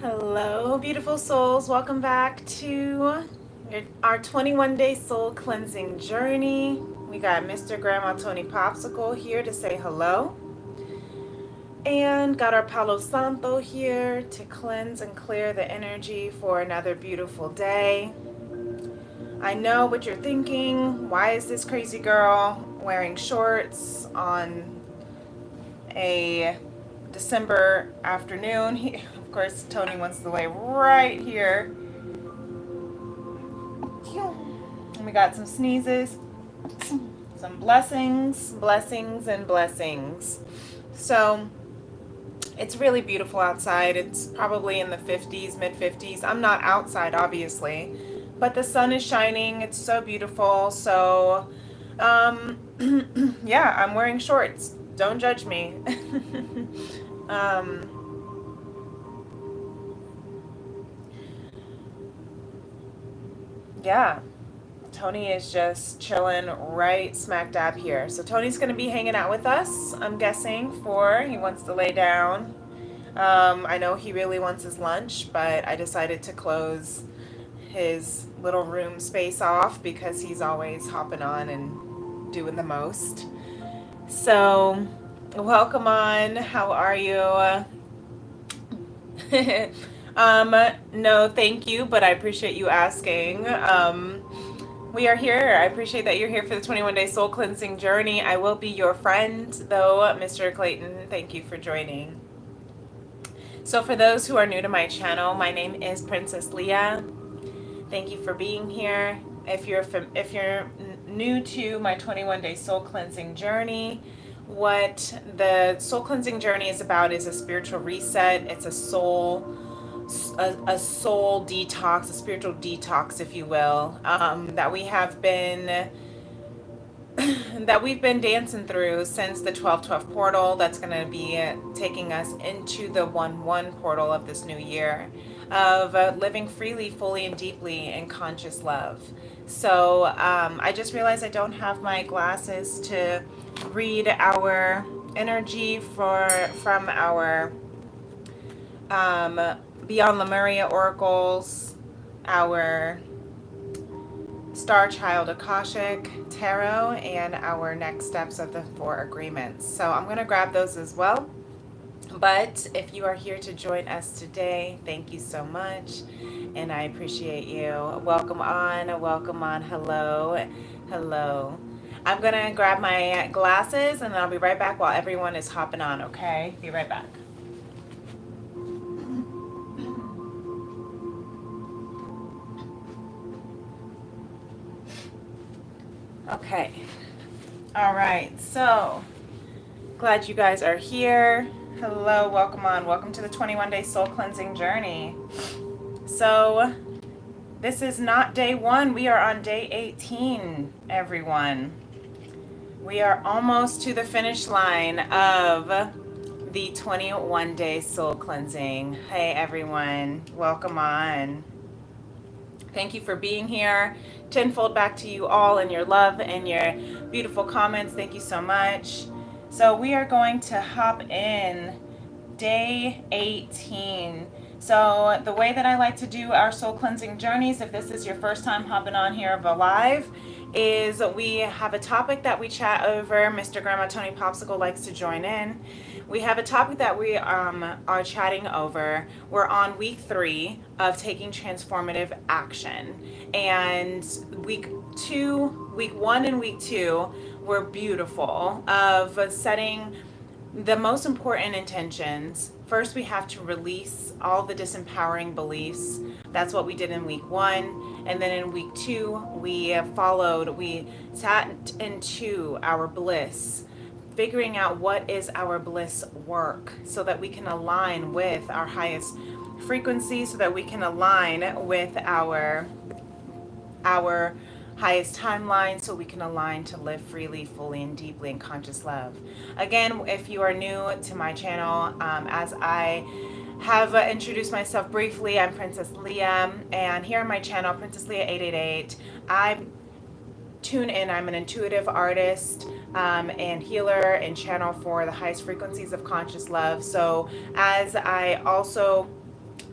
Hello, beautiful souls. Welcome back to our 21-day soul cleansing journey. We got Mr. Grandma Tony Popsicle here to say hello. And got our Palo Santo here to cleanse and clear the energy for another beautiful day. I know what you're thinking. Why is this crazy girl wearing shorts on a December afternoon? Of course, Tony wants to lay right here. And we got some sneezes, some blessings, and blessings. So it's really beautiful outside. It's probably in the 50s, mid 50s. I'm not outside, obviously, but the sun is shining. It's so beautiful. So, yeah, I'm wearing shorts. Don't judge me. Yeah, Tony is just chilling right smack dab here. So Tony's going to be hanging out with us, I'm guessing, he wants to lay down. I know he really wants his lunch, but I decided to close his little room space off because he's always hopping on and doing the most. So, welcome on. How are you? No, thank you, but I appreciate you asking. We are here. I appreciate that you're here for the 21-day soul cleansing journey. I will be your friend, though, Mr. Clayton. Thank you for joining. So for those who are new to my channel, my name is Princess Leah. Thank you for being here. If you're new to my 21-day soul cleansing journey, what the soul cleansing journey is about is a spiritual reset. It's a soul detox, a spiritual detox, if you will, that we've been dancing through since the 12/12 portal. That's going to be taking us into the 1/1 portal of this new year of living freely, fully, and deeply in conscious love. So I just realized I don't have my glasses to read our energy from our Beyond Lemuria oracles, our Star Child Akashic Tarot, and our next steps of the 4 agreements. So I'm going to grab those as well. But if you are here to join us today, thank you so much, and I appreciate you. Welcome on, hello, hello. I'm going to grab my glasses, and then I'll be right back while everyone is hopping on, okay? Be right back. Okay. All right. So, glad you guys are here. Hello, welcome on. Welcome to the 21-day soul cleansing journey. So, this is not day 1. We are on day 18, everyone. We are almost to the finish line of the 21-day soul cleansing. Hey, everyone. Welcome on. Thank you for being here. Tenfold back to you all in your love and your beautiful comments. Thank you so much. So we are going to hop in day 18. So the way that I like to do our soul cleansing journeys, if this is your first time hopping on here of a live, is we have a topic that we chat over. Mr. Grandma Tony Popsicle likes to join in. We have a topic that we are chatting over. We're on week 3 of taking transformative action. And week 1 and week 2 were beautiful of setting the most important intentions. First, we have to release all the disempowering beliefs. That's what we did in week 1. And then in week 2, we sat into our bliss, figuring out what is our bliss work so that we can align with our highest frequency, so that we can align with our highest timeline, so we can align to live freely, fully, and deeply in conscious love. Again, if you are new to my channel, as I have introduced myself briefly, I'm Princess Leah, and here on my channel, Princess Leah 888, I tune in. I'm an intuitive artist and healer and channel for the highest frequencies of conscious love. So as I also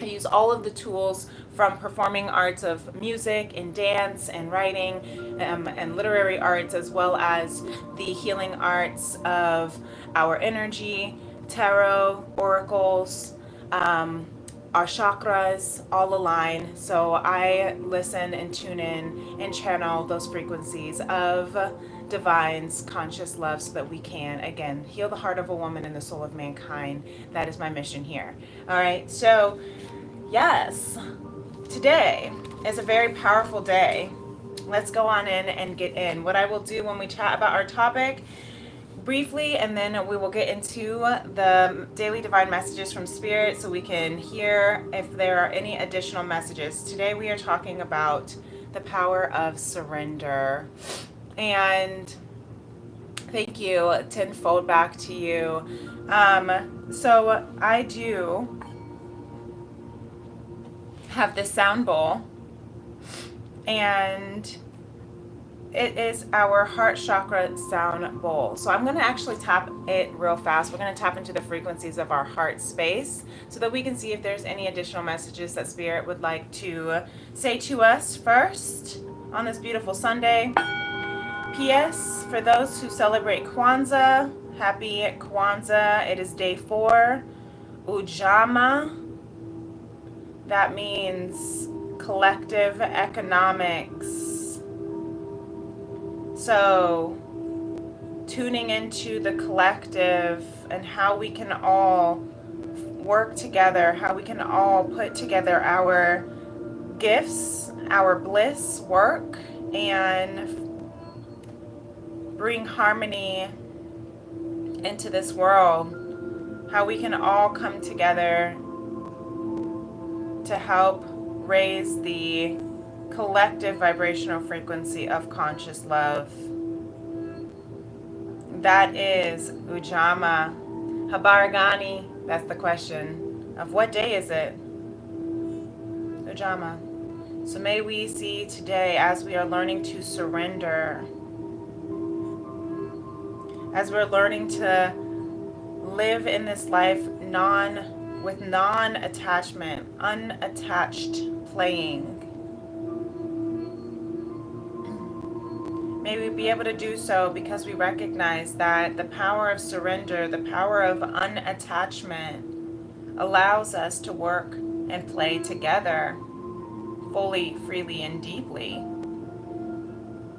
I use all of the tools from performing arts of music and dance and writing and literary arts, as well as the healing arts of our energy, tarot, oracles, our chakras all align. So I listen and tune in and channel those frequencies of divine's conscious love so that we can, again, heal the heart of a woman and the soul of mankind. That is my mission here. All right. So, yes, today is a very powerful day. Let's go on in and get in. What I will do when we chat about our topic briefly, and then we will get into the daily divine messages from spirit so we can hear if there are any additional messages. Today we are talking about the power of surrender. And thank you, tenfold back to you. So I do have this sound bowl, and it is our heart chakra sound bowl. So I'm going to actually tap it real fast. We're going to tap into the frequencies of our heart space so that we can see if there's any additional messages that Spirit would like to say to us first on this beautiful Sunday. P.S. For those who celebrate Kwanzaa, happy Kwanzaa. It is day 4. Ujamaa. That means collective economics. So, tuning into the collective and how we can all work together, how we can all put together our gifts, our bliss work, and bring harmony into this world. How we can all come together to help raise the collective vibrational frequency of conscious love. That is Ujamaa. Habaragani, that's the question of what day is it? Ujamaa. So may we see today, as we are learning to surrender, as we're learning to live in this life with non-attachment, unattached playing, may we be able to do so because we recognize that the power of surrender, the power of unattachment, allows us to work and play together fully, freely, and deeply.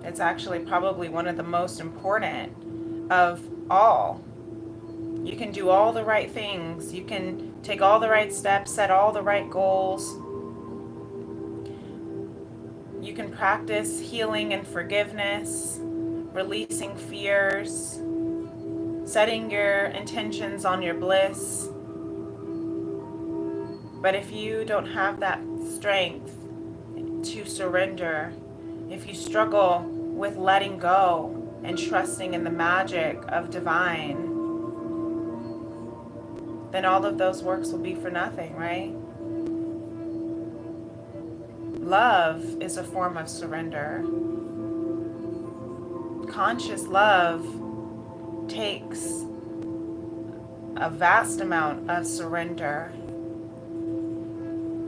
It's actually probably one of the most important of all. You can do all the right things. You can take all the right steps, set all the right goals. You can practice healing and forgiveness, releasing fears, setting your intentions on your bliss. But if you don't have that strength to surrender, if you struggle with letting go and trusting in the magic of divine, then all of those works will be for nothing, right? Love is a form of surrender. Conscious love takes a vast amount of surrender,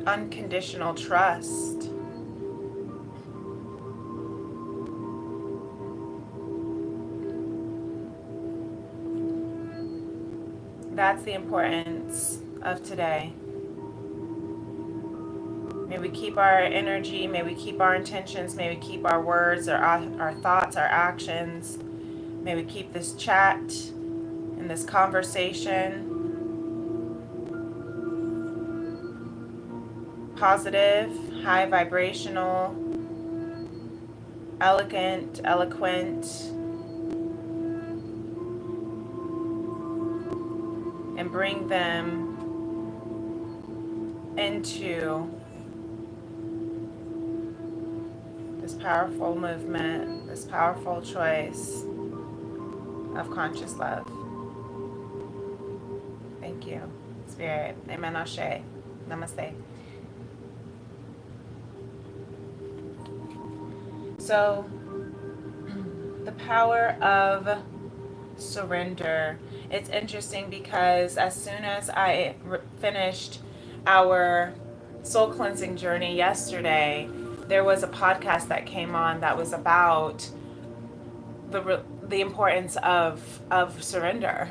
unconditional trust. That's the importance of today. May we keep our energy, may we keep our intentions, may we keep our words, our thoughts, our actions. May we keep this chat and this conversation positive, high vibrational, elegant, eloquent, and bring them into this powerful movement, this powerful choice of conscious love. Thank you, Spirit. Amen. Ashe. Namaste. So, the power of surrender. It's interesting because as soon as I finished our soul cleansing journey yesterday, there was a podcast that came on that was about the importance of surrender,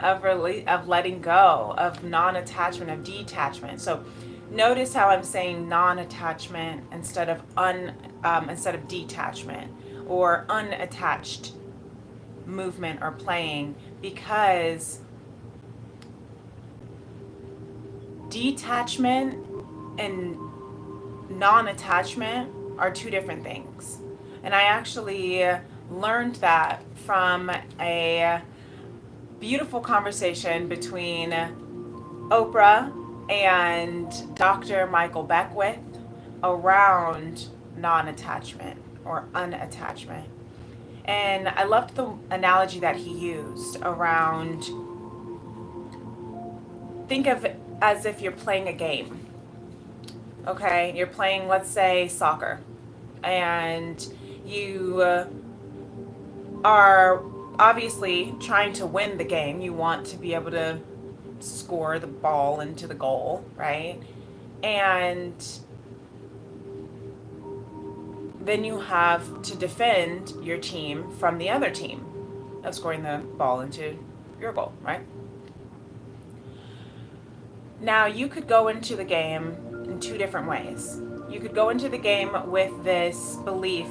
of letting go, of non-attachment, of detachment. So notice how I'm saying non-attachment instead of instead of detachment or unattached movement or playing, because detachment and non-attachment are two different things. And I actually learned that from a beautiful conversation between Oprah and Dr. Michael Beckwith around non-attachment or unattachment. And I loved the analogy that he used around, think of it as if you're playing a game. Okay, you're playing, let's say, soccer, and you are obviously trying to win the game. You want to be able to score the ball into the goal, right? And then you have to defend your team from the other team of scoring the ball into your goal, right? Now, you could go into the game in two different ways. You could go into the game with this belief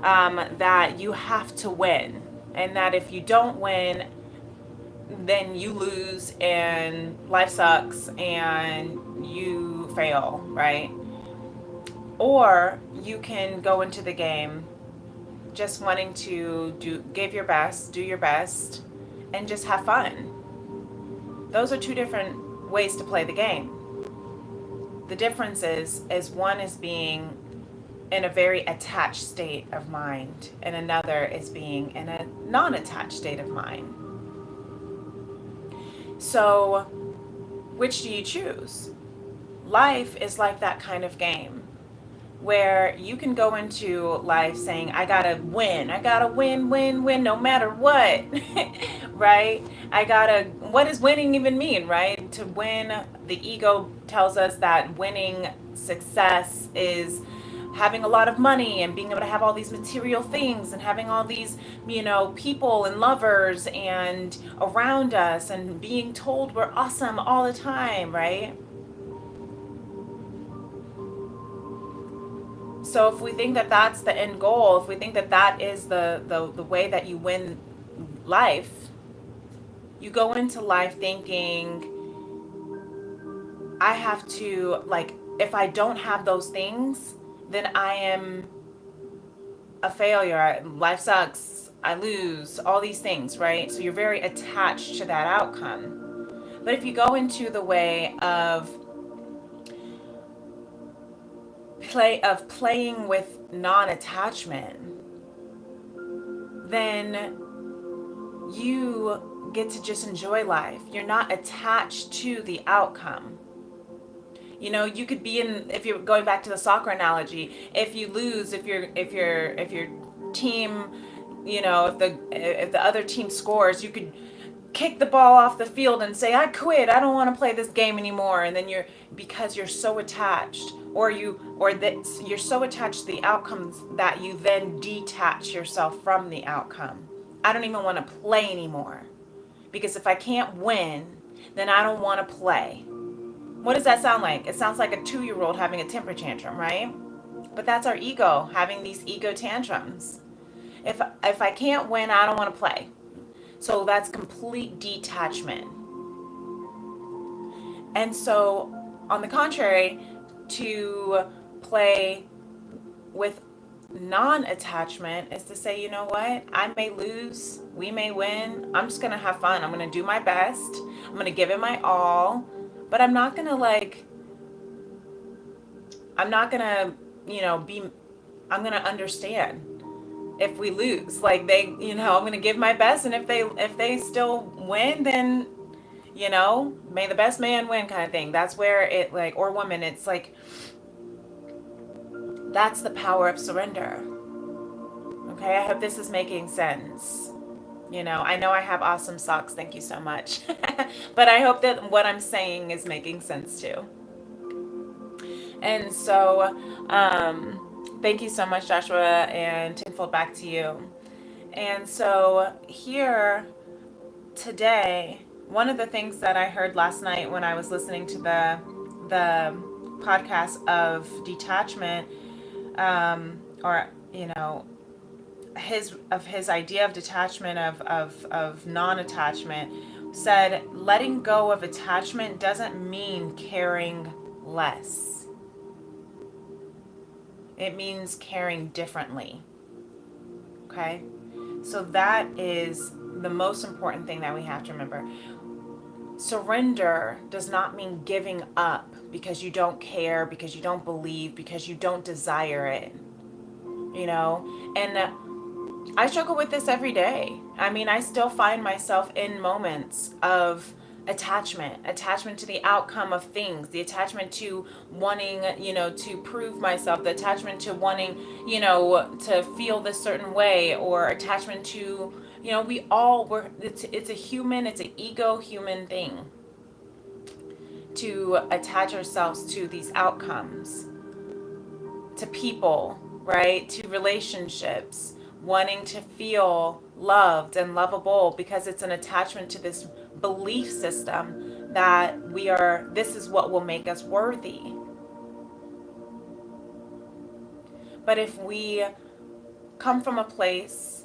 that you have to win, and that if you don't win, then you lose and life sucks and you fail, right? Or you can go into the game just wanting to give your best, do your best, and just have fun. Those are two different ways to play the game. The difference is one is being in a very attached state of mind, and another is being in a non-attached state of mind. So, which do you choose? Life is like that kind of game where you can go into life saying, I gotta win, win, win, no matter what, right? What does winning even mean, right? To win, the ego tells us that winning success is having a lot of money and being able to have all these material things and having all these, people and lovers and around us and being told we're awesome all the time, right? So if we think that that's the end goal, if we think that that is the way that you win life, you go into life thinking, I have to, like, if I don't have those things, then I am a failure. Life sucks. I lose. All these things, right? So you're very attached to that outcome. But if you go into the way of playing with non-attachment, then you get to just enjoy life. You're not attached to the outcome. You could be if you're going back to the soccer analogy, if you lose, if your team, if the other team scores, you could kick the ball off the field and say, I quit, I don't want to play this game anymore. And then because you're so attached, you're so attached to the outcomes that you then detach yourself from the outcome. I don't even want to play anymore, because if I can't win, then I don't want to play. What does that sound like? It sounds like a 2-year-old having a temper tantrum, right? But that's our ego having these ego tantrums. If I can't win, I don't want to play. So that's complete detachment. And so, on the contrary, to play with non-attachment is to say, you know what? I may lose, we may win. I'm just going to have fun. I'm going to do my best. I'm going to give it my all. But I'm not going to I'm going to understand if we lose. Like I'm going to give my best, and if they still win, then may the best man win, kind of thing. That's where it, or woman, it's like, that's the power of surrender. Okay, I hope this is making sense. I know I have awesome socks, thank you so much. But I hope that what I'm saying is making sense too. And so, thank you so much, Joshua, and tenfold back to you. And so, here today, one of the things that I heard last night when I was listening to the podcast of detachment, or his idea of detachment of non-attachment, said letting go of attachment doesn't mean caring less. It means caring differently. Okay? So that is the most important thing that we have to remember. Surrender does not mean giving up because you don't care, because you don't believe, because you don't desire it. And I struggle with this every day. I mean, I still find myself in moments of attachment to the outcome of things, the attachment to wanting, to prove myself, the attachment to wanting, to feel this certain way, or attachment to, it's a human, it's an ego human thing to attach ourselves to these outcomes, to people, right? To relationships, wanting to feel loved and lovable because it's an attachment to this belief system that this is what will make us worthy. But if we come from a place,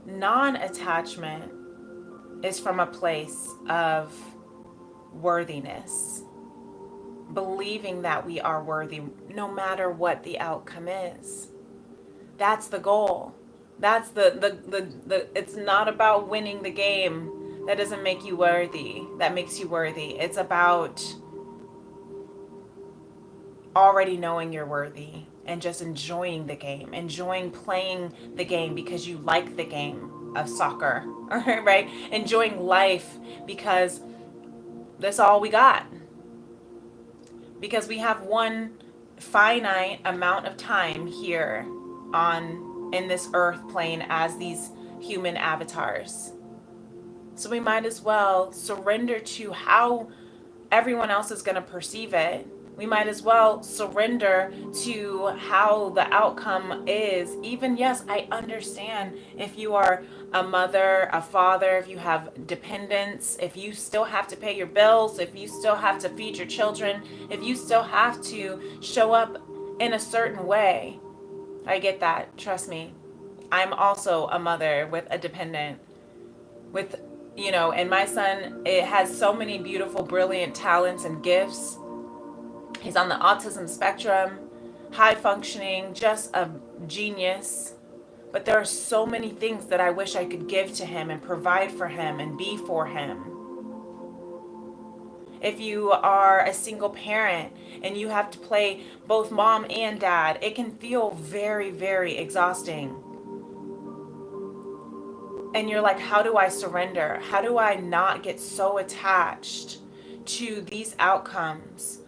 non-attachment is from a place of worthiness, believing that we are worthy no matter what the outcome is. That's the goal. That's the it's not about winning the game. That doesn't make you worthy. That makes you worthy. It's about already knowing you're worthy and just enjoying the game, enjoying playing the game because you like the game of soccer, right? Enjoying life because that's all we got. Because we have one finite amount of time here in this earth plane as these human avatars. So we might as well surrender to how everyone else is going to perceive it. We might as well surrender to how the outcome is. Even, yes, I understand if you are a mother, a father, if you have dependents, if you still have to pay your bills, if you still have to feed your children, if you still have to show up in a certain way. I get that. Trust me. I'm also a mother with a dependent, with, and my son, it has so many beautiful, brilliant talents and gifts. He's on the autism spectrum, high functioning, just a genius. But there are so many things that I wish I could give to him and provide for him and be for him. If you are a single parent and you have to play both mom and dad, it can feel very, very exhausting. And you're like, how do I surrender? How do I not get so attached to these outcomes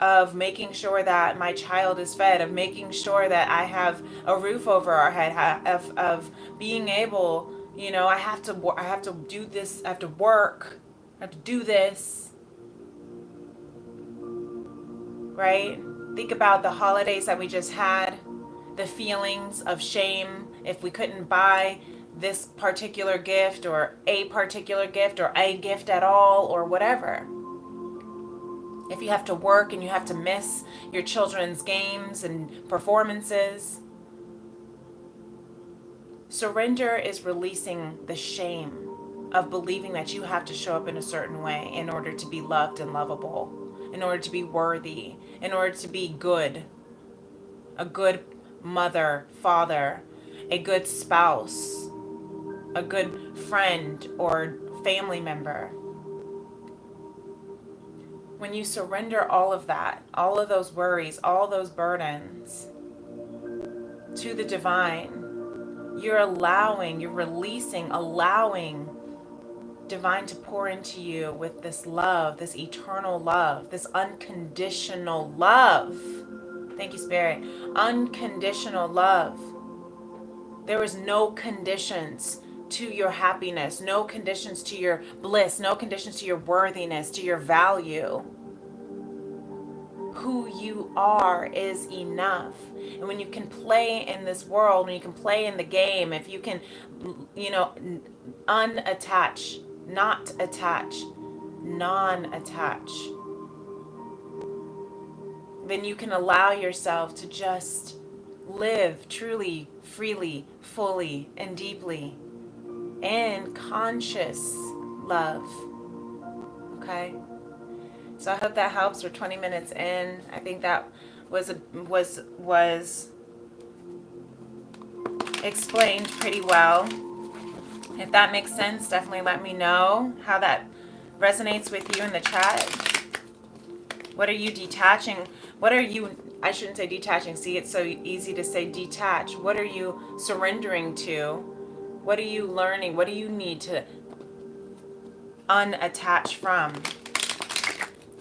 of making sure that my child is fed, of making sure that I have a roof over our head, of being able, I have to do this, I have to work, I have to do this, right? Think about the holidays that we just had, the feelings of shame if we couldn't buy this particular gift or a particular gift or a gift at all or whatever. If you have to work and you have to miss your children's games and performances. Surrender is releasing the shame of believing that you have to show up in a certain way in order to be loved and lovable, in order to be worthy, in order to be good. A good mother, father, a good spouse, a good friend or family member. When you surrender all of that, all of those worries, all those burdens to the divine, you're releasing, allowing divine to pour into you with this love, this eternal love, this unconditional love. Thank you, Spirit. Unconditional love. There is no conditions to your happiness, no conditions to your bliss, no conditions to your worthiness, to your value. who you are is enough. And when you can play in this world, when you can play in the game, if you can, unattach, not attach, non-attach, then you can allow yourself to just live truly, freely, fully, and deeply in conscious love. Okay? So I hope that helps. We're 20 minutes in. I think that was explained pretty well. If that makes sense, definitely let me know how that resonates with you in the chat. What are you detaching? What are you, I shouldn't say detaching. See, it's so easy to say detach. What are you surrendering to? What are you learning? What do you need to unattach from?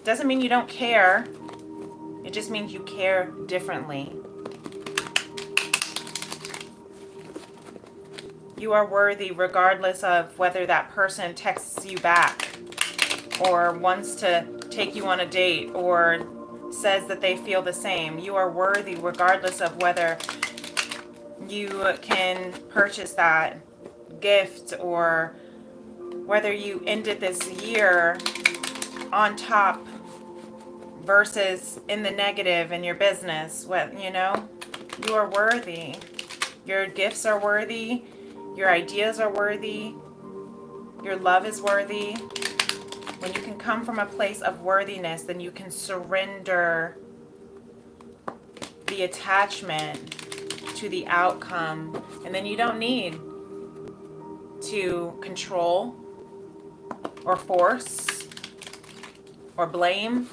Doesn't mean you don't care. It just means you care differently. You are worthy regardless of whether that person texts you back or wants to take you on a date or says that they feel the same. You are worthy regardless of whether you can purchase that gift or whether you ended this year on top versus in the negative in your business. You are worthy. Your gifts are worthy. Your ideas are worthy. Your love is worthy. When you can come from a place of worthiness, then you can surrender the attachment to the outcome. And then you don't need to control or force or blame.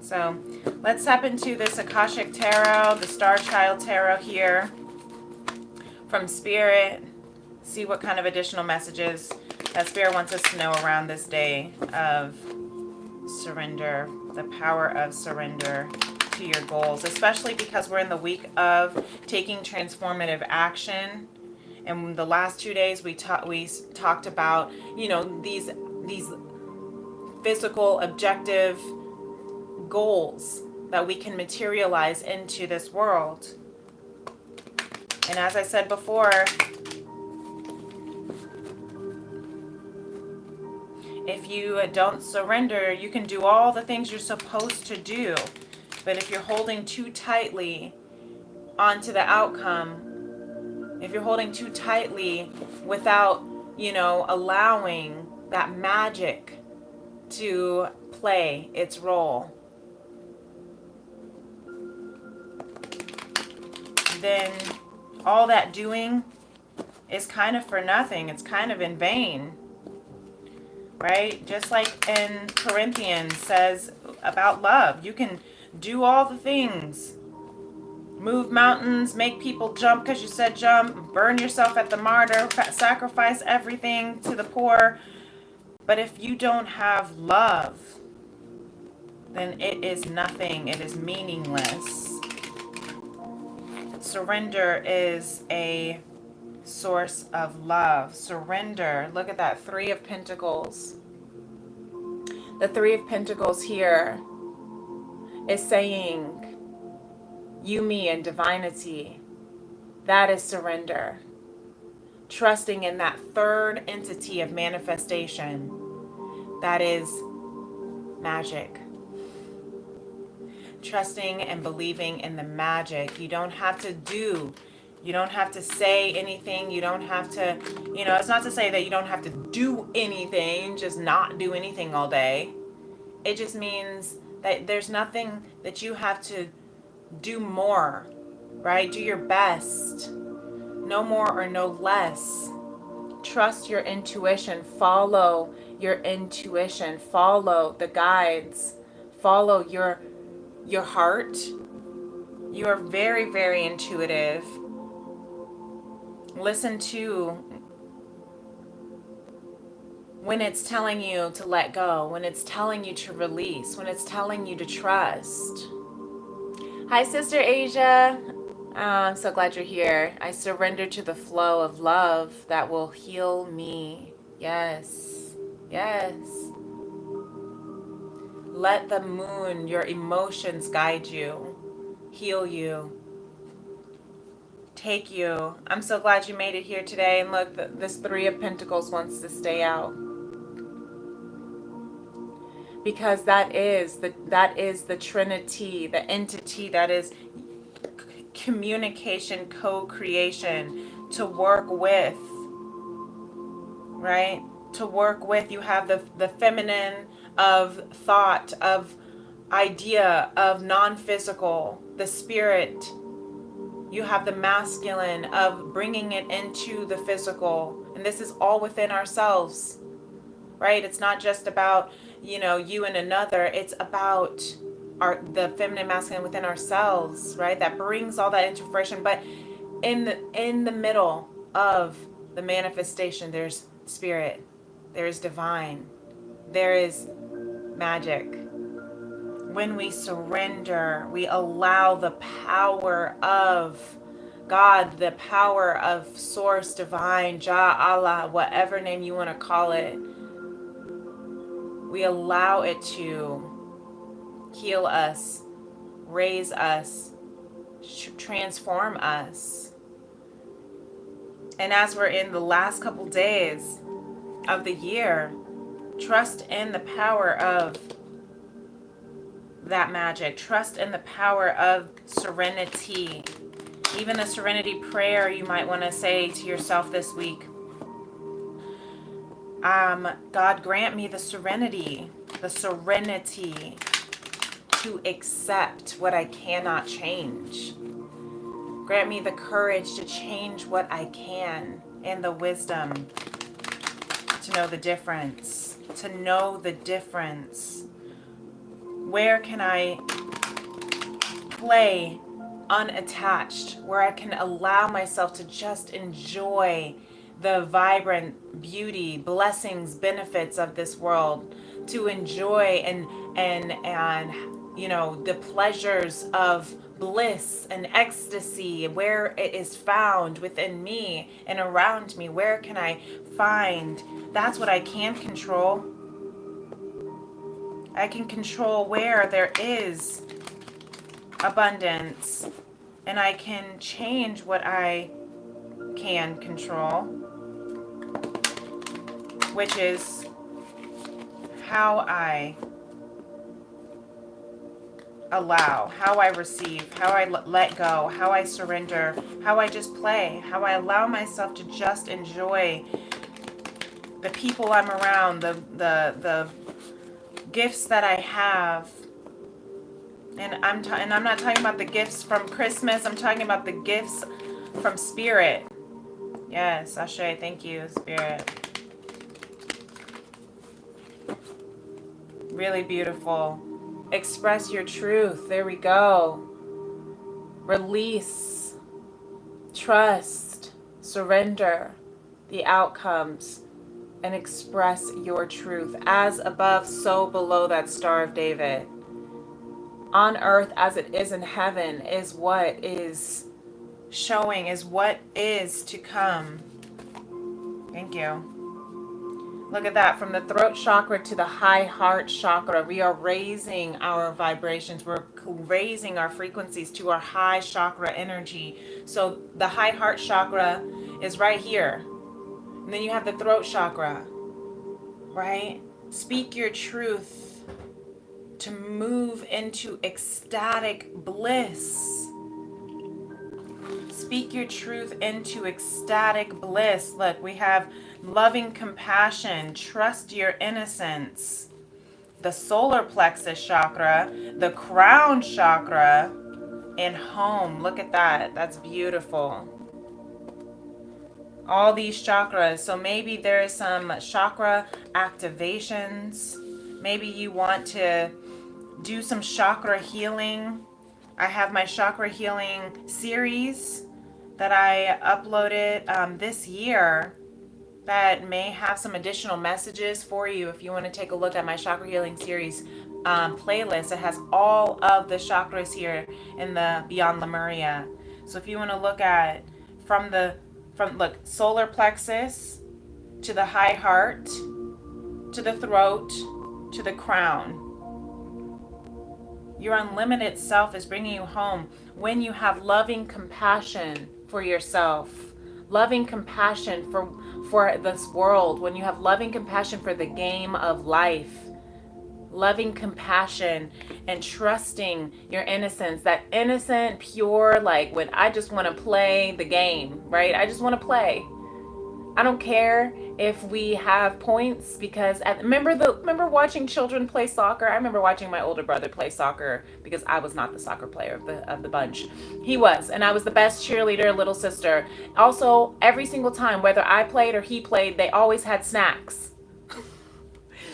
So let's tap into this Akashic Tarot, the Star Child Tarot here from Spirit. See what kind of additional messages that Spirit wants us to know around this day of surrender, the power of surrender to your goals, especially because we're in the week of taking transformative action. And the last 2 days we talked about, these physical objective goals that we can materialize into this world. And as I said before, if you don't surrender, you can do all the things you're supposed to do. But if you're holding too tightly onto the outcome, if you're holding too tightly without, allowing that magic to play its role, then all that doing is kind of for nothing. It's kind of in vain. Right? Just like in Corinthians says about love, you can do all the things. Move mountains, make people jump because you said jump, burn yourself at the martyr, sacrifice everything to the poor. But if you don't have love, then it is nothing. It is meaningless. Surrender is a source of love. Surrender. Look at that, 3 of Pentacles. The 3 of Pentacles here is saying you, me, and divinity. That is surrender. Trusting in that third entity of manifestation. That is magic. Trusting and believing in the magic. You don't have to do. You don't have to say anything. You don't have to, it's not to say that you don't have to do anything, just not do anything all day. It just means that there's nothing that you have to do more, right? Do your best. No more or no less. Trust your intuition. Follow your intuition. Follow the guides. Follow your heart. You are very, very intuitive. Listen to when it's telling you to let go, when it's telling you to release, when it's telling you to trust. Hi, Sister Asia. I'm so glad you're here. I surrender to the flow of love that will heal me. Yes. Yes. Let the moon, your emotions, guide you, heal you, take you. I'm so glad you made it here today. And look, this Three of Pentacles wants to stay out. Because that is the Trinity, the entity that is communication, co-creation, to work with, right? To work with. You have the feminine of thought, of idea, of non-physical, the spirit. You have the masculine of bringing it into the physical. And this is all within ourselves, right? It's not just about, you and another. It's about the feminine, masculine within ourselves, right? That brings all that into fruition. But in the middle of the manifestation, there's spirit, there is divine, there is magic. When we surrender, we allow the power of God, the power of Source, Divine, Jah, Allah, whatever name you want to call it. We allow it to heal us, raise us, transform us. And as we're in the last couple days of the year, trust in the power of that magic. Trust in the power of serenity. Even the serenity prayer you might want to say to yourself this week. God, grant me the serenity to accept what I cannot change. Grant me the courage to change what I can, and the wisdom to know the difference. Where can I play unattached? Where I can allow myself to just enjoy the vibrant beauty, blessings, benefits of this world, to enjoy and the pleasures of bliss and ecstasy, where it is found within me and around me. Where can I find? That's what I can control. I can control where there is abundance, and I can change what I can control, which is how I allow, how I receive, how I let go, how I surrender, how I just play, how I allow myself to just enjoy the people I'm around, the gifts that I have. And I'm not talking about the gifts from Christmas. I'm talking about the gifts from Spirit. Yes, Ashe, thank you, Spirit. Really beautiful. Express your truth. There we go. Release. Trust. Surrender the outcomes. And express your truth. As above, so below, that Star of David. On earth as it is in heaven is what is showing, is what is to come. Thank you. Look at that. From the throat chakra to the high heart chakra, we are raising our vibrations. We're raising our frequencies to our high chakra energy. So the high heart chakra is right here. And then you have the throat chakra, right? Speak your truth to move into ecstatic bliss. Speak your truth into ecstatic bliss. Look, we have loving compassion, trust your innocence, the solar plexus chakra, the crown chakra, and home. Look at that. That's beautiful. All these chakras. So maybe there is some chakra activations. Maybe you want to do some chakra healing. I have my chakra healing series that I uploaded this year that may have some additional messages for you if you want to take a look at my chakra healing series playlist. It has all of the chakras here in the Beyond Lemuria. So if you want to look at from solar plexus to the high heart, to the throat, to the crown, Your unlimited self is bringing you home when you have loving compassion for yourself, loving compassion for this world, when you have loving compassion for the game of life, loving compassion and trusting your innocence, that innocent, pure, like when I just want to play the game, right? I just want to play. I don't care if we have points because remember watching children play soccer. I remember watching my older brother play soccer because I was not the soccer player of the bunch. He was, and I was the best cheerleader, little sister. Also, every single time, whether I played or he played, they always had snacks.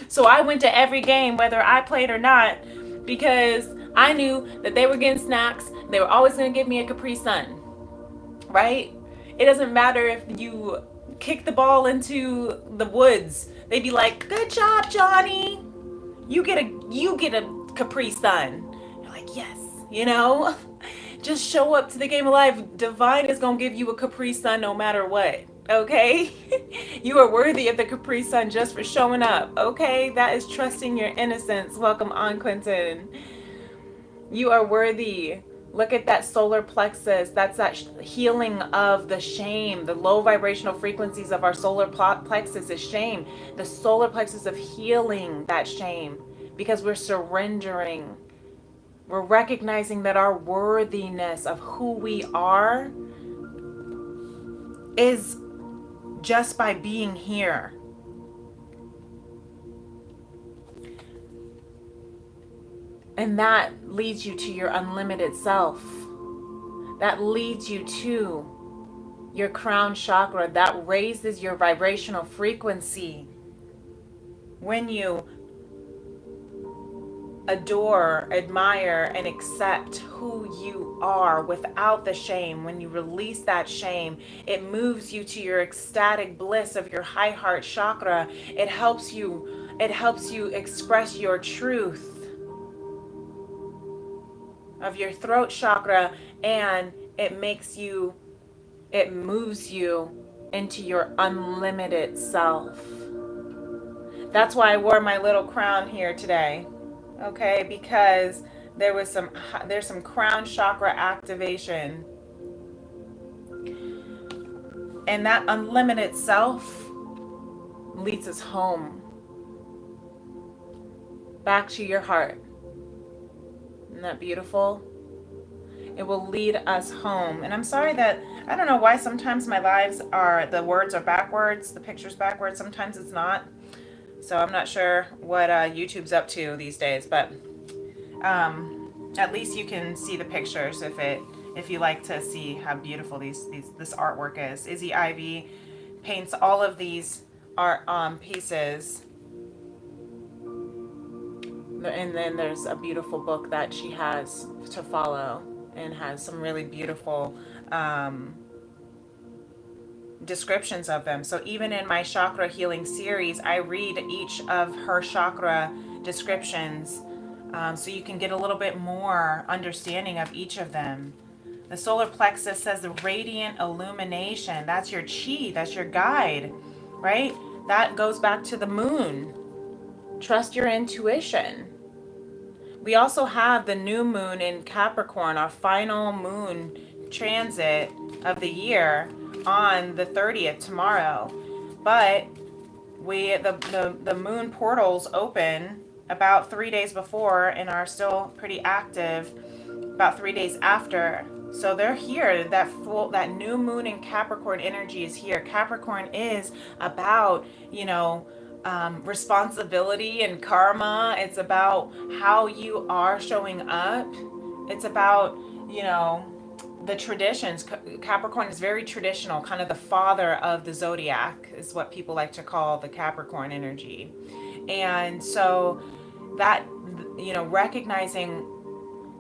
So I went to every game, whether I played or not, because I knew that they were getting snacks. They were always going to give me a Capri Sun, right? It doesn't matter if you kick the ball into the woods. They'd be like, "Good job, Johnny. You get a Capri Sun." You're like, "Yes," you know? Just show up to the game of life. Divine is going to give you a Capri Sun no matter what. Okay? You are worthy of the Capri Sun just for showing up. Okay? That is trusting your innocence. Welcome on, Quentin. You are worthy. Look at that solar plexus. That's that healing of the shame. The low vibrational frequencies of our solar plexus is shame. The solar plexus of healing that shame because we're surrendering. We're recognizing that our worthiness of who we are is just by being here. And that leads you to your unlimited self. That leads you to your crown chakra. That raises your vibrational frequency. When you adore, admire, and accept who you are without the shame, when you release that shame, it moves you to your ecstatic bliss of your high heart chakra. It helps you express your truth of your throat chakra, and it moves you into your unlimited self. That's why I wore my little crown here today. Okay, because there's some crown chakra activation. And that unlimited self leads us home. Back to your heart. Isn't that beautiful? It will lead us home. And I'm sorry that, I don't know why sometimes my lives the words are backwards, the picture's backwards, sometimes it's not. So I'm not sure what YouTube's up to these days, but at least you can see the pictures if you like to see how beautiful this artwork is. Izzy Ivy paints all of these art pieces. And then there's a beautiful book that she has to follow and has some really beautiful descriptions of them. So even in my chakra healing series, I read each of her chakra descriptions so you can get a little bit more understanding of each of them. The solar plexus says the radiant illumination. That's your chi, that's your guide, right? That goes back to the moon. Trust your intuition. We also have the new moon in Capricorn, our final moon transit of the year on the 30th tomorrow. But the moon portals open about 3 days before and are still pretty active about 3 days after. So they're here. That new moon in Capricorn energy is here. Capricorn is about, responsibility and karma. It's about how you are showing up. It's about, the traditions. Capricorn is very traditional, kind of the father of the zodiac is what people like to call the Capricorn energy. And so that, recognizing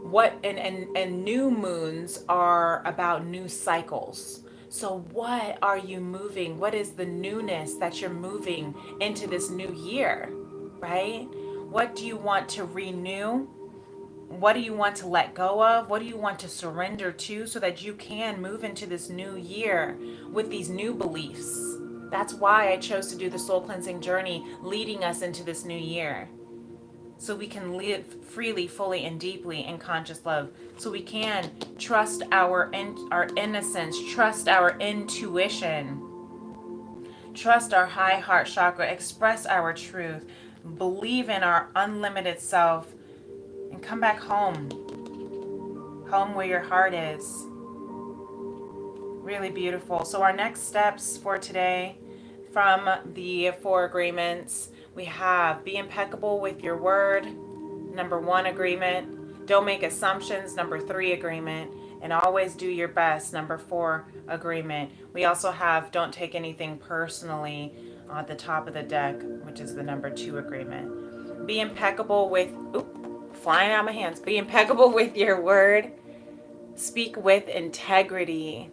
what and new moons are about new cycles. So what are you moving? What is the newness that you're moving into this new year, right? What do you want to renew? What do you want to let go of? What do you want to surrender to so that you can move into this new year with these new beliefs? That's why I chose to do the soul cleansing journey leading us into this new year. so we can live freely, fully, and deeply in conscious love, so we can trust our innocence, trust our intuition, trust our high heart chakra, express our truth, believe in our unlimited self, and come back home, home where your heart is. Really beautiful. So our next steps for today from the 4 agreements, we have be impeccable with your word, number 1 agreement. Don't make assumptions, number 3 agreement. And always do your best, number 4 agreement. We also have don't take anything personally at the top of the deck, which is the number 2 agreement. Be impeccable with, flying out of my hands. Be impeccable with your word. Speak with integrity.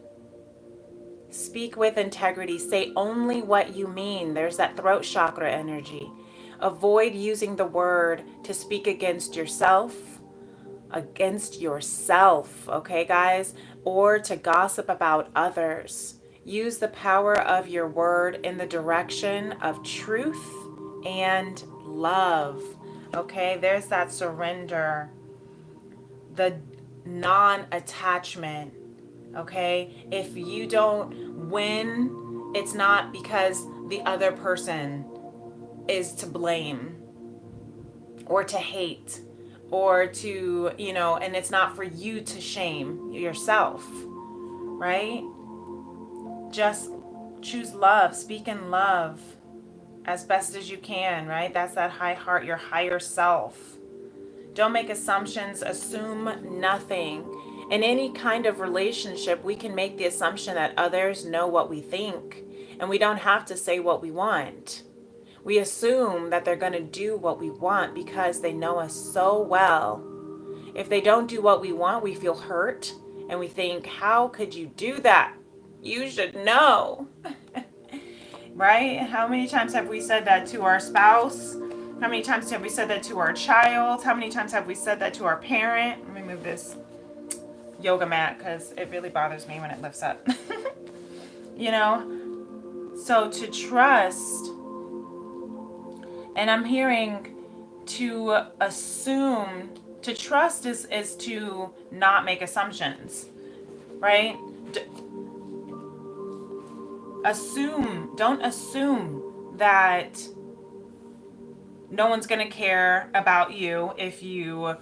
Speak with integrity. Say only what you mean. There's that throat chakra energy. Avoid using the word to speak against yourself, okay, guys? Or to gossip about others. Use the power of your word in the direction of truth and love. Okay, there's that surrender, the non-attachment. Okay, if you don't win, it's not because the other person is to blame or to hate or to, and it's not for you to shame yourself, right? Just choose love, speak in love as best as you can, right? That's that high heart, your higher self. Don't make assumptions, assume nothing. In any kind of relationship, we can make the assumption that others know what we think, and we don't have to say what we want. We assume that they're going to do what we want because they know us so well. If they don't do what we want, we feel hurt, and we think, how could you do that? You should know. Right? How many times have we said that to our spouse? How many times have we said that to our child? How many times have we said that to our parent? Let me move this yoga mat because it really bothers me when it lifts up. So to trust, and I'm hearing to assume, to trust is to not make assumptions, right? Don't assume that no one's going to care about you if you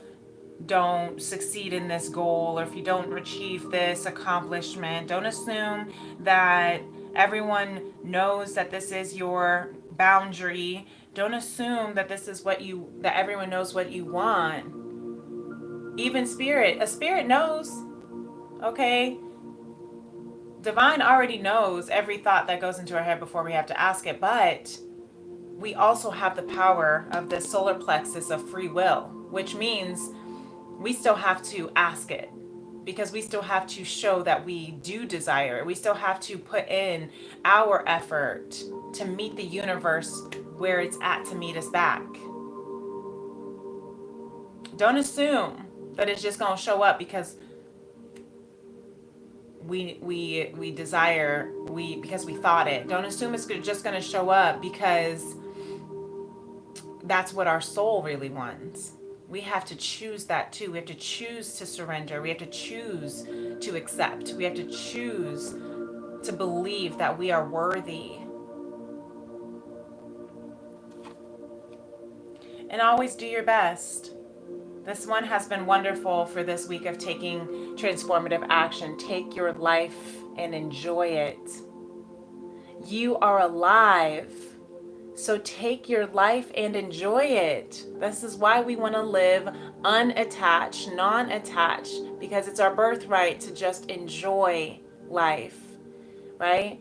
don't succeed in this goal or if you don't achieve this accomplishment. Don't assume that everyone knows that this is your boundary. Don't assume that this is that everyone knows what you want. Even a spirit knows, okay? Divine already knows every thought that goes into our head before we have to ask it, but we also have the power of the solar plexus of free will, which means we still have to ask it because we still have to show that we do desire it. We still have to put in our effort to meet the universe where it's at to meet us back. Don't assume that it's just going to show up because we desire, because we thought it. Don't assume it's just going to show up because that's what our soul really wants. We have to choose that too. We have to choose to surrender. We have to choose to accept. We have to choose to believe that we are worthy. And always do your best. This one has been wonderful for this week of taking transformative action. Take your life and enjoy it. You are alive. So take your life and enjoy it. This is why we want to live unattached, non-attached, because it's our birthright to just enjoy life, right?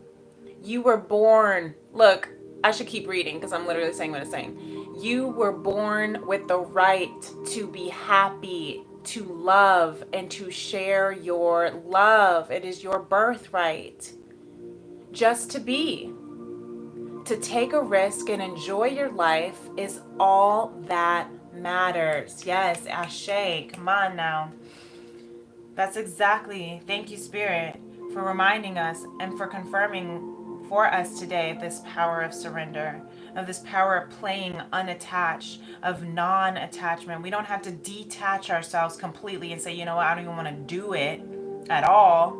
You were born, look, I should keep reading because I'm literally saying what it's saying. You were born with the right to be happy, to love, and to share your love. It is your birthright just to be. To take a risk and enjoy your life is all that matters. Yes, Ashe, come on now. That's exactly, thank you, Spirit, for reminding us and for confirming for us today, this power of surrender, of this power of playing unattached, of non-attachment. We don't have to detach ourselves completely and say, you know what, I don't even want to do it at all.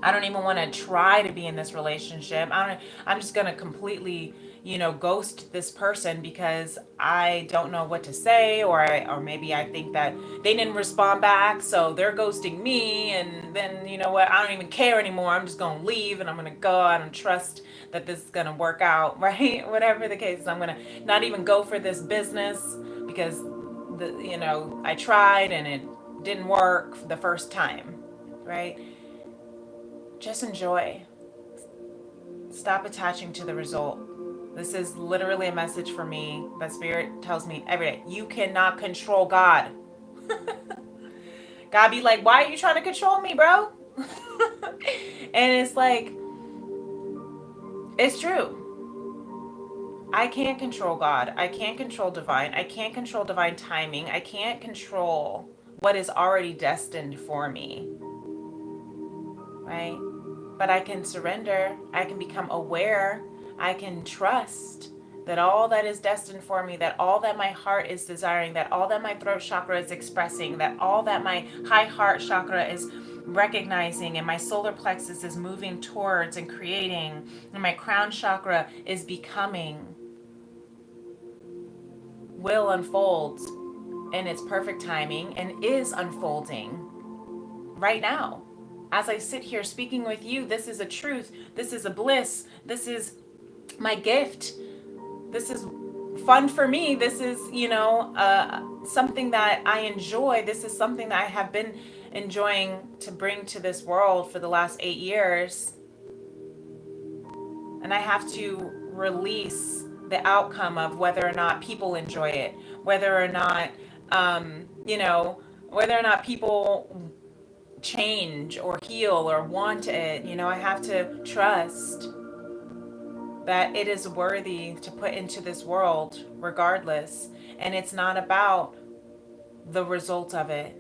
I don't even want to try to be in this relationship. I'm just going to completely, ghost this person because I don't know what to say, or maybe I think that they didn't respond back, so they're ghosting me, and then, you know what, I don't even care anymore. I'm just going to leave and I'm going to go. I don't trust that this is going to work out, right? Whatever the case is, I'm going to not even go for this business because I tried and it didn't work the first time, right? Just enjoy. Stop attaching to the result. This is literally a message for me that Spirit tells me every day. You cannot control God. God be like, why are you trying to control me, bro? And it's like, it's true. I can't control God. I can't control divine. I can't control divine timing. I can't control what is already destined for me. Right? But I can surrender. I can become aware. I can trust that all that is destined for me, that all that my heart is desiring, that all that my throat chakra is expressing, that all that my high heart chakra is recognizing, and my solar plexus is moving towards and creating, and my crown chakra is becoming, will unfold in its perfect timing and is unfolding right now. As I sit here speaking with you, this is a truth. This is a bliss. This is my gift. This is fun for me. This is, something that I enjoy. This is something that I have been enjoying to bring to this world for the last 8 years. And I have to release the outcome of whether or not people enjoy it, whether or not, whether or not people change or heal or want it. I have to trust that it is worthy to put into this world regardless. And it's not about the result of it.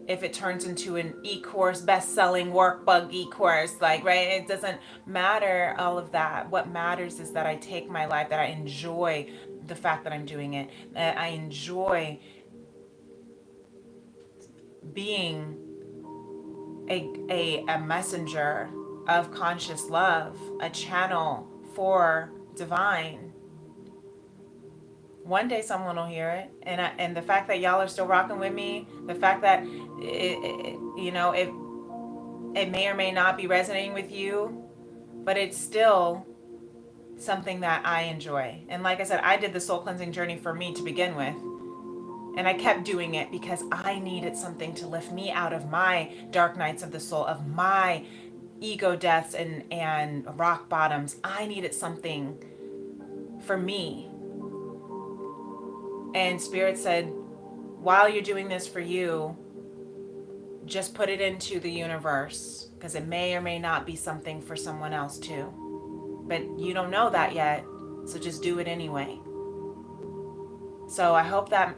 If it turns into an e-course, best-selling workbook e-course, right? It doesn't matter all of that. What matters is that I take my life, that I enjoy the fact that I'm doing it, that I enjoy being a messenger of conscious love, a channel for divine. One day someone will hear it, and the fact that y'all are still rocking with me, the fact that it may or may not be resonating with you, but it's still something that I enjoy. And like I said, I did the soul cleansing journey for me to begin with. And I kept doing it because I needed something to lift me out of my dark nights of the soul, of my ego deaths and rock bottoms. I needed something for me. And Spirit said, while you're doing this for you, just put it into the universe, because it may or may not be something for someone else too. But you don't know that yet, so just do it anyway. So I hope that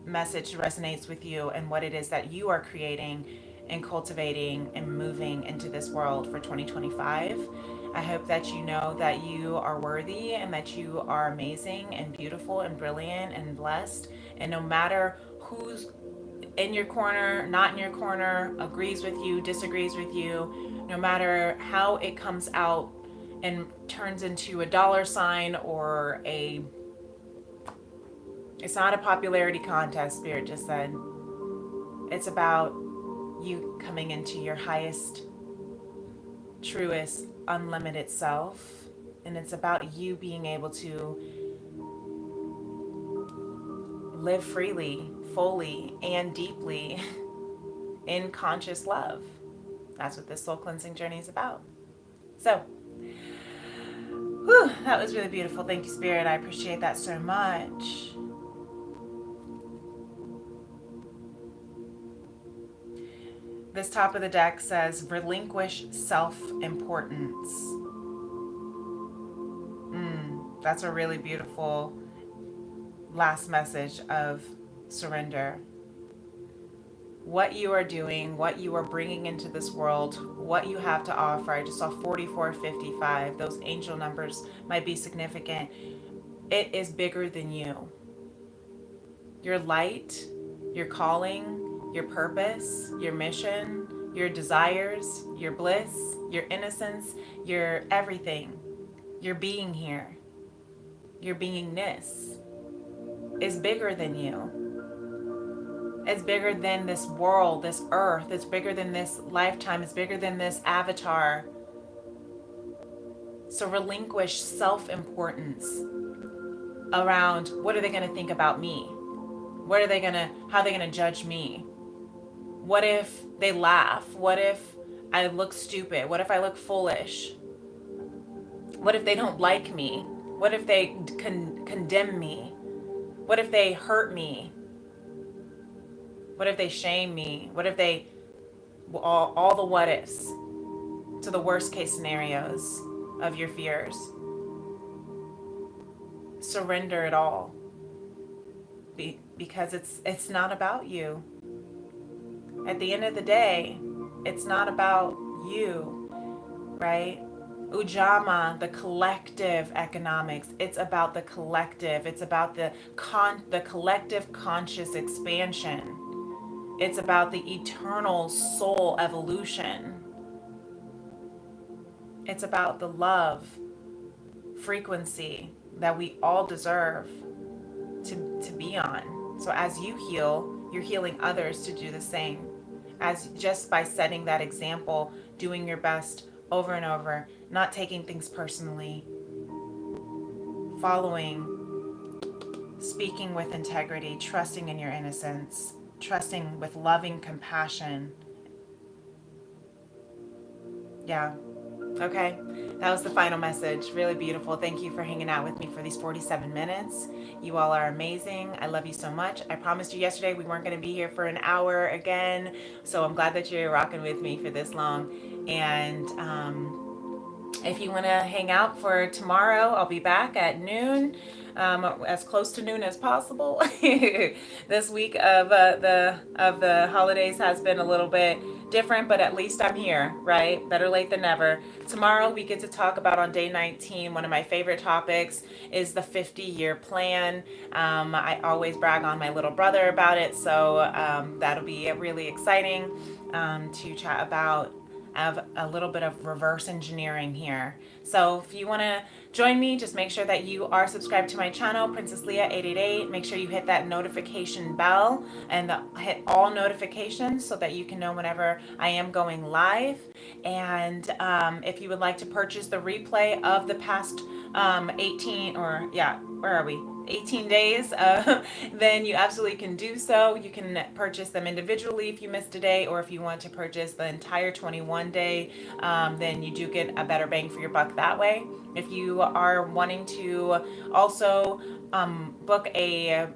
message resonates with you and what it is that you are creating and cultivating and moving into this world for 2025. I hope that you know that you are worthy and that you are amazing and beautiful and brilliant and blessed. And no matter who's in your corner, not in your corner, agrees with you, disagrees with you, no matter how it comes out and turns into a dollar sign or it's not a popularity contest, Spirit just said. It's about you coming into your highest, truest, unlimited self. And it's about you being able to live freely, fully, and deeply in conscious love. That's what this soul cleansing journey is about. So, that was really beautiful. Thank you, Spirit. I appreciate that so much. This top of the deck says, relinquish self-importance. That's a really beautiful last message of surrender. what you are doing, what you are bringing into this world, what you have to offer. I just saw 4455. Those angel numbers might be significant. It is bigger than you. Your light, your calling, your purpose, your mission, your desires, your bliss, your innocence, your everything, your being here, your beingness is bigger than you. It's bigger than this world, this earth. It's bigger than this lifetime. It's bigger than this avatar. So relinquish self-importance around what are they going to think about me? What are they going to, how are they going to judge me? What if they laugh? What if I look stupid? What if I look foolish? What if they don't like me? What if they condemn me? What if they hurt me? What if they shame me? What if they, all the what ifs to the worst case scenarios of your fears? Surrender it all. Because it's not about you. At the end of the day, it's not about you, right? Ujama, the collective economics. It's about the collective. It's about the collective conscious expansion. It's about the eternal soul evolution. It's about the love frequency that we all deserve to be on. So as you heal, you're healing others to do the same. As just by setting that example, doing your best over and over, not taking things personally, following, speaking with integrity, trusting in your innocence, trusting with loving compassion. Yeah. Okay. That was the final message. Really beautiful. Thank you for hanging out with me for these 47 minutes. You all are amazing. I love you so much. I promised you yesterday we weren't going to be here for an hour again. So I'm glad that you're rocking with me for this long. And if you want to hang out for tomorrow, I'll be back at noon. As close to noon as possible. This week of the holidays has been a little bit different, but at least I'm here, right? Better late than never. Tomorrow we get to talk about, on day 19, one of my favorite topics is the 50-year plan. I always brag on my little brother about it, so that'll be really exciting to chat about. Of a little bit of reverse engineering here. So if you want to join me, just make sure that you are subscribed to my channel, Princess Leah 888. Make sure you hit that notification bell and hit all notifications so that you can know whenever I am going live. And if you would like to purchase the replay of the past 18 days, then you absolutely can do so. You can purchase them individually if you missed a day, or if you want to purchase the entire 21 day, then you do get a better bang for your buck that way. If you are wanting to also book a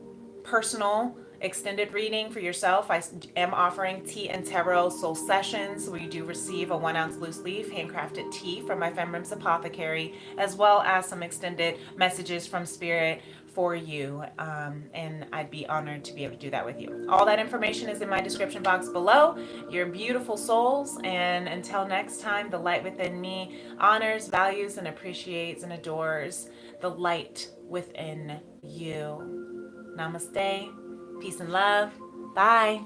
personal extended reading for yourself, I am offering tea and tarot soul sessions where you do receive a 1 ounce loose leaf handcrafted tea from my Femrims Apothecary, as well as some extended messages from Spirit for you, and I'd be honored to be able to do that with you. All that information is in my description box below. You're beautiful souls, and until next time, the light within me honors, values, and appreciates and adores the light within you. Namaste. Peace and love. Bye.